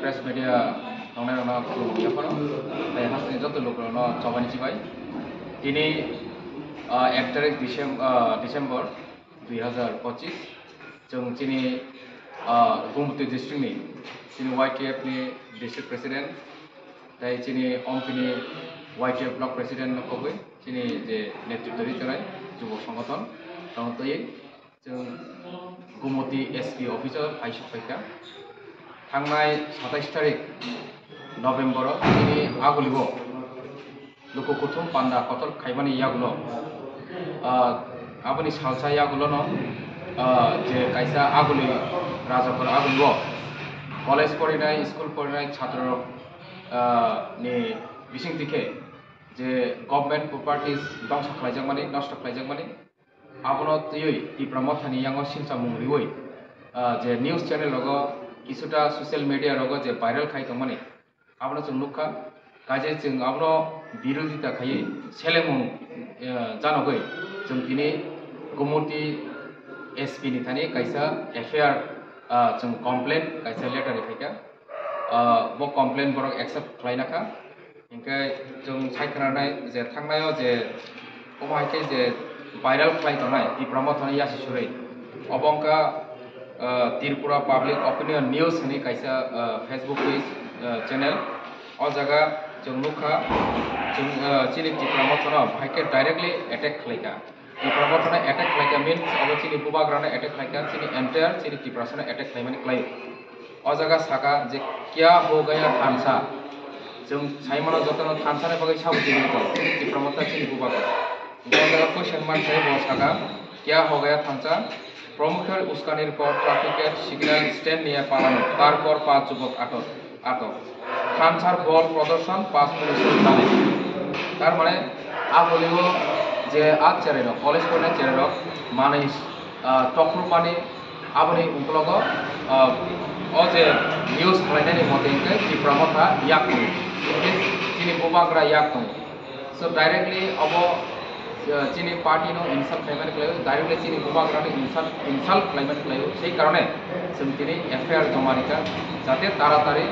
press media nongnai rona khulumya phano tai hasni joto lok rona chobani chibai tini 1 তারিখ December 2025 जों chini Gumti district ni chini YTF ni district president tai chini ompini YTF block president nokoboi chini je netritwa ritonai যুব সংগঠন tongtoi जों Gumti SP officer aisuk paika थांनाय 27 तारिख November chini agulibo loko kuthum panda kotor khaibani yagulo aboni salsa yagulo no je kaisa aguli rajakor agulibo college porinai school porinai chhatro ni bising dikhe je government properties dongsa khlaijakmani nosto khlaijakmani abono tiyoi ipramothani yango sincha mungrioi je news channel logo কিছুটা social media রোগো যে viral খাই তমানে আপনার जों नुखा কাজে जों আপনার বিরোধিতা খাই সেলেমুং জানগৈ जों दिनै गुमति एसपी नि थानि कायसा एफआईआर जों कमप्लेन कायसा लेटार फैका बो कमप्लेन बरक एक्सेप्ट खालायनाखा इनके जों सायखनाय जे थांनायाव जे अमायके जे भाइराल खालाय तनाय इप्रामथनि यासि सुरै अबंका Tripura Public Opinion News ni kaisa Facebook page channel o jaga जों नुखा जों chini Tipramothana bhaike directly attack khlaika Tipramothana attack khlaika means abo chini bubagrana attack khlaika chini entire chini Tiprasana attack khlaimani khlai o jaga saka je kya ho gaya thamsa जों saimano jotono thamsa ne bagai sabu chini ko Tipramothana chini bubagra o jaga question mark thai bo saka kya ho gaya thamsa প্রমুখের উস্কানির পর ট্রাফিকের signal stand নিয়ে পালানো তারপর 5 যুবক আটক খামছার বল প্রদর্শন 5 পুলিশের দাবি তার মানে আগলিও যে আজ চেরেন কলেজ পড়ে চেরেন মানে টকরু পানি আবনি উপলগ ও যে নিউজ খালাইনানি মতেকে ত্রিপ্রামথা ইয়াক তিনি বুবাগ্রা ইয়াক so directly of chini party no insult climate klayo directly chini bubagrani insult climate klayo sei karone जों tini FIR jomarika jate taratari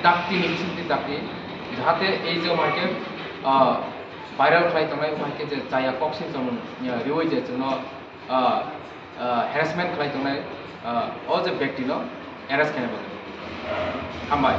dakti ni bisinti dakti jahate ei je marke viral khlai tanai marke je jaya koksin jong rioi je jono harassment khlai tanai o je ব্যক্তি no arrest kene bole hambai